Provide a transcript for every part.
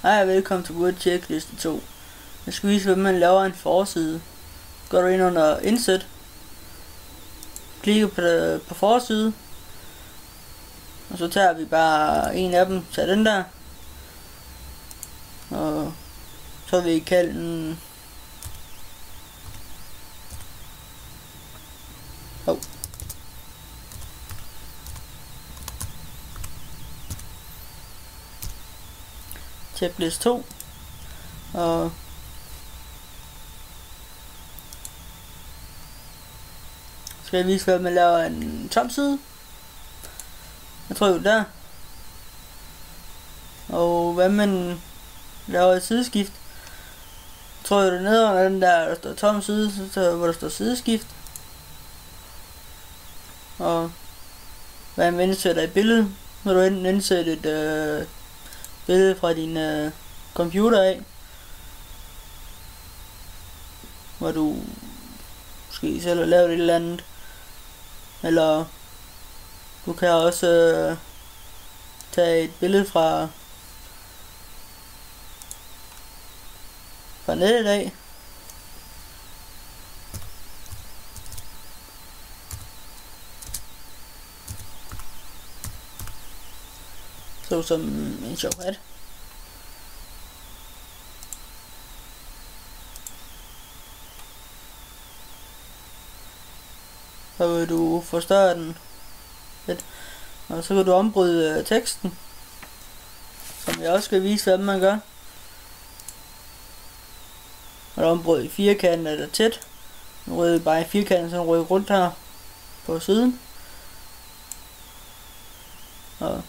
Hej og velkommen til Word Checkliste 2. Jeg skal vise, hvordan man laver en forside. Går du ind under Indsæt, klikker på forside, og så tager vi bare en af dem, tager den der, og så vil vi kalde den Checklist 2, og skal jeg vise, hvordan man laver en tom side. Jeg trykker der, og hvad man laver et sideskift. Trykker du ned under den der står tom side, så hvor der står sideskift, og hvad man indsætter i billedet. Når du enten indsætter et billede fra din computer af, hvor du måske selv har lavet et eller andet, eller du kan også tage et billede fra nettet af, så som en sjov hat. Så vil du forstørre den lidt, og så kan du ombryde teksten, som jeg også skal vise, hvordan man gør. Og der ombryde i firkant eller tæt. Nu rører vi bare i firkanten, så rører rundt her på siden. Og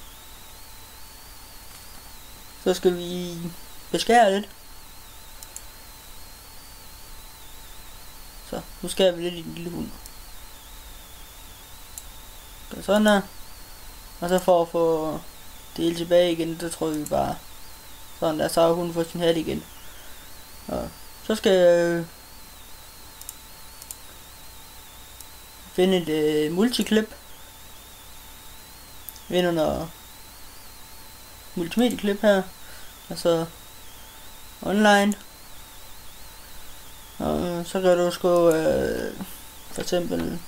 så skal vi beskære lidt. Så nu skærer vi lidt i den lille hund. Så sådan der. Og så for at få det tilbage igen, så trykker vi bare sådan der, så har hun fået sin hat igen. Og så skal jeg finde et multiklip. Ind under multimedieklip her, altså online, og så kan du skrive for eksempel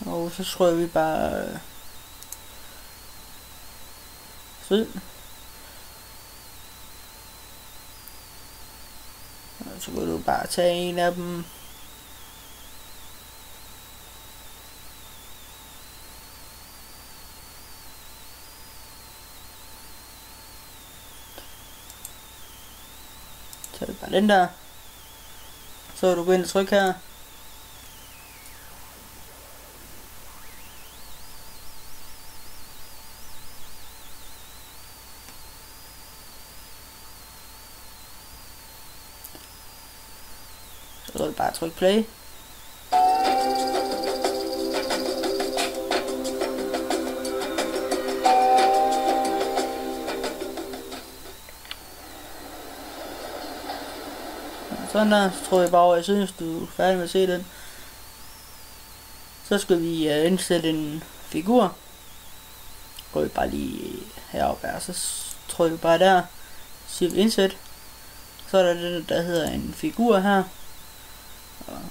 og så skriver vi bare syd, og så kan du bare tage en af dem, så er det bare den der, så kan du gå ind og trykke her, så kan du bare trykke play. Sådan der, så tror jeg bare over, jeg synes, du er færdig med at se den. Så skal vi indsætte en figur. Går vi bare lige heroppe her, så tror vi bare der, siger vi indsæt. Så er der det, der hedder en figur her. Og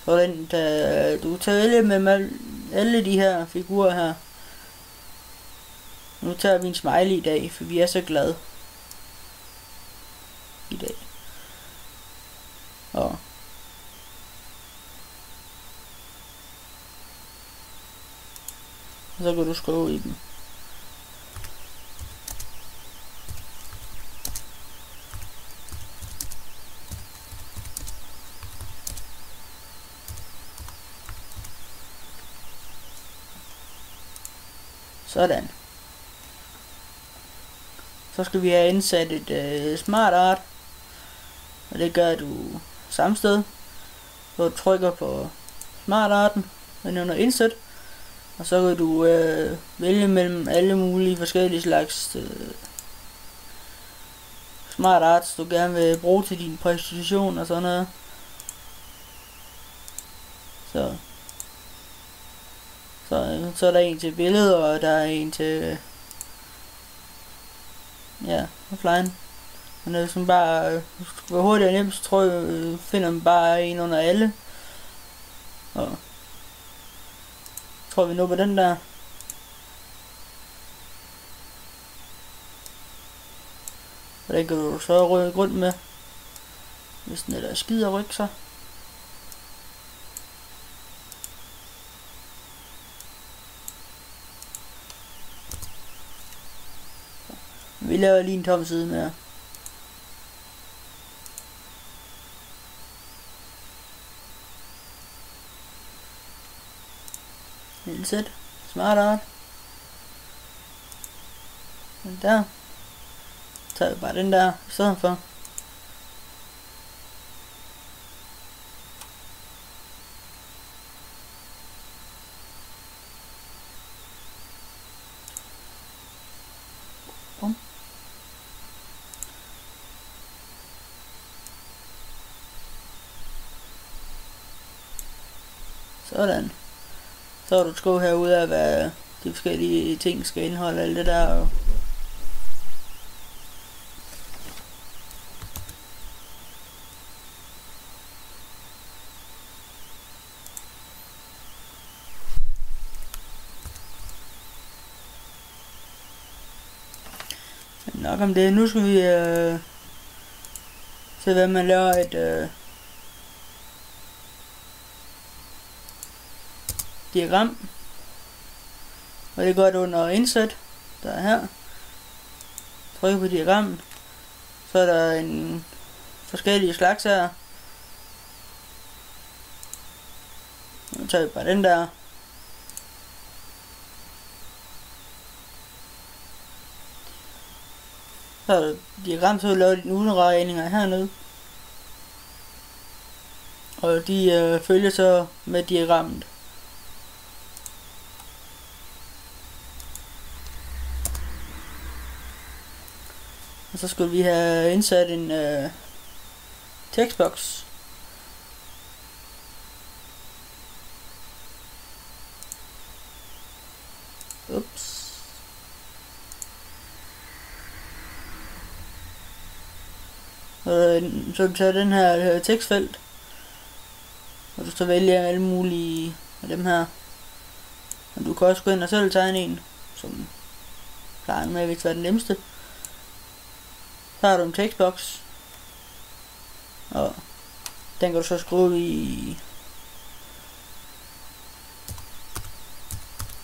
så er den, der du tager vælge med alle de her figurer her. Nu tager vi en smiley i dag, for vi er så glade i dag. Og så kan du skrive i dem. Sådan. Så skal vi have indsat et smart art, og det gør du samme sted. Så du trykker på smart arten, og under indsæt, og så kan du vælge mellem alle mulige forskellige slags smart arts, du gerne vil bruge til din præsentation og sådan noget. Så er der en til billeder, og der er en til offline. Men det er sådan bare hvor hurtigt og nemt, så tror jeg finder man bare en under alle. Og tror vi nu på den der. Og den kan du så rykke rundt med, hvis den er skider rykke sig. Vi laver lige en tom side mere. Lille sæt. Smart art. Den der. Så tager vi bare den der i stedet for. Sådan. Så har du skrevet herude af, hvad de forskellige ting skal indeholde, alt det der. Og nok om det. Nu skal vi se, hvad man laver et diagram. Og det går det under indsæt, der er her. Tryk på diagrammet. Så er der en forskellige slags her. Nu tager vi bare den der. Så er der diagram, så laver de udregninger hernede. Og de følger så med diagrammet. Og så skulle vi have indsat en tekstboks. Ups. Så du tager den her tekstfelt, og du så vælger alle mulige af dem her. Og du kan også gå ind og selv tegne en, som plejer med, hvis det er den nemmeste. Så har du en tekstboks, og den kan du så skrive i,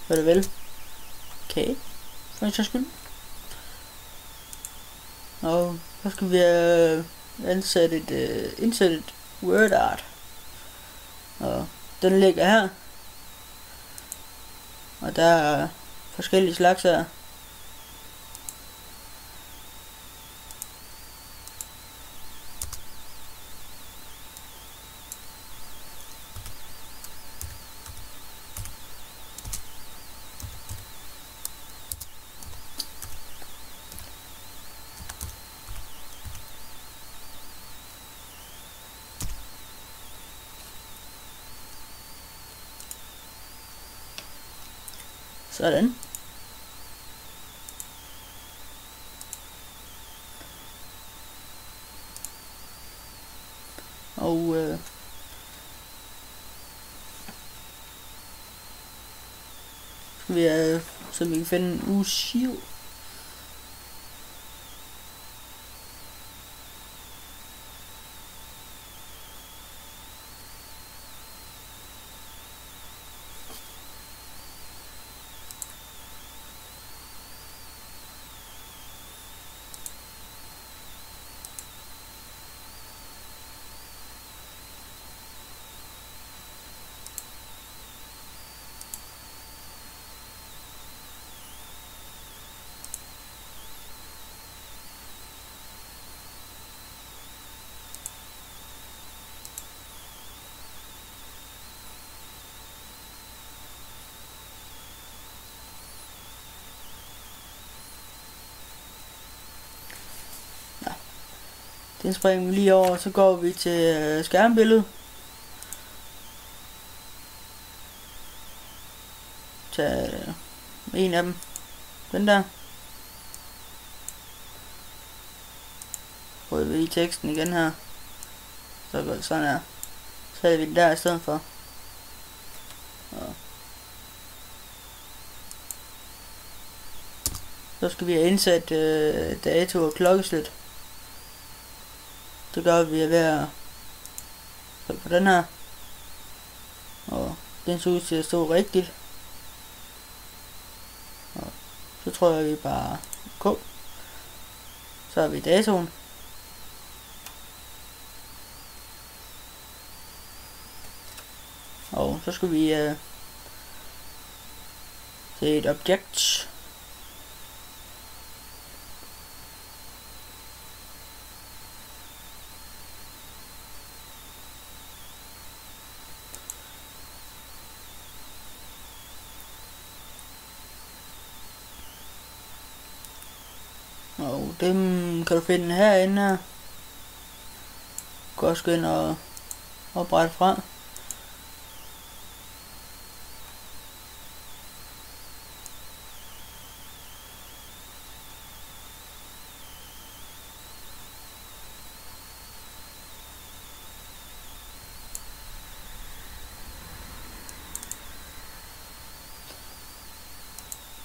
hvad det vel, okay, for en sags skyld. Og så skal vi indsætte et word art, og den ligger her, og der er forskellige slags her. Sådan. Og skal vi så vi kan finde en usiv. Den springer vi lige over, så går vi til skærmbillede. tage en af dem. Den der. Prøver vi i teksten igen her. Så går det sådan her. Så havde vi den der i stedet for. Og så skal vi have indsat dato og klokkeslæt. Det gør vi ved at trykke på den her. Og den ser ud til at stå rigtigt. Og så tror jeg vi bare OK. Så har vi datoen. Og så skal vi til et objekt. Og dem kan du finde herinde her. Du kan også gå ind og oprette fra.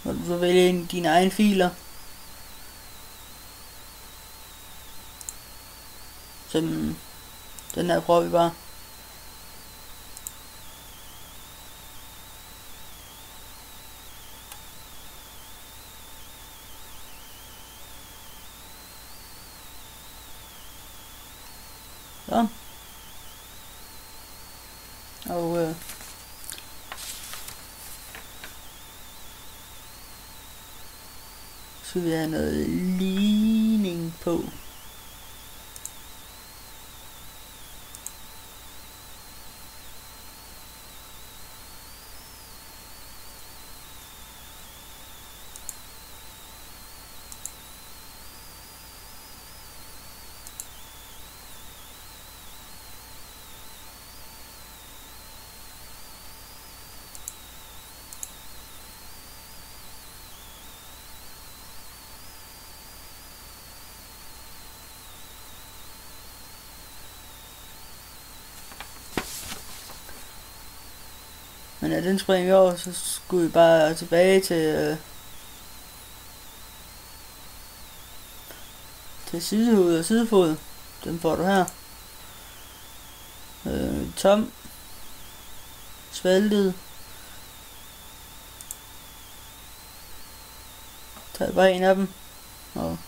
Og du så vælge en dine egne filer. Som den her prøver vi bare. Så. Og så vil vi have noget ligning på. Men den springer vi over, så skulle vi bare tilbage til sidehoved og sidefod. Den får du her. Tom. Svaltet. Tag bare en af dem. Og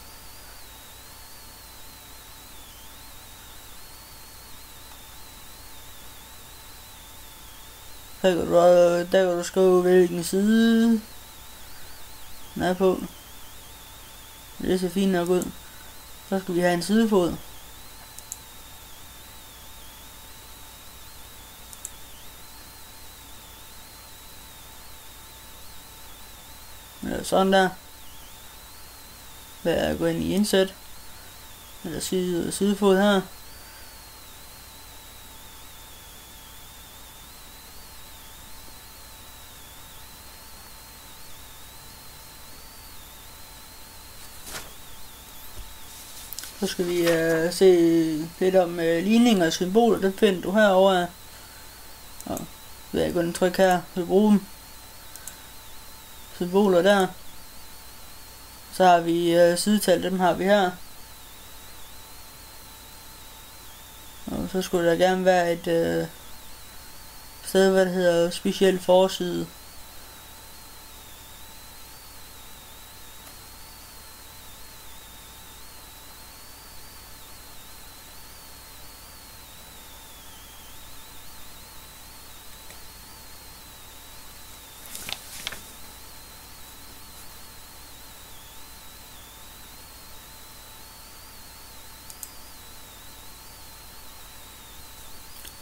der kan du skrive hvilken side den er på. Det ser fint nok ud. Så skal vi have en sidefod. Sådan der. Ved at gå ind i indsæt. Eller sidefod her. Så skal vi se lidt om ligninger og symboler. Det finder du herovre. Og ved at gå ind og trykke her, så bruge dem. Symboler der. Så har vi sidetal, dem har vi her. Og så skulle der gerne være et sted, hvad det hedder speciel forside.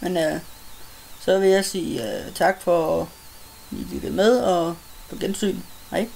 Men så vil jeg sige tak for at I lyttede med, og på gensyn. Hej.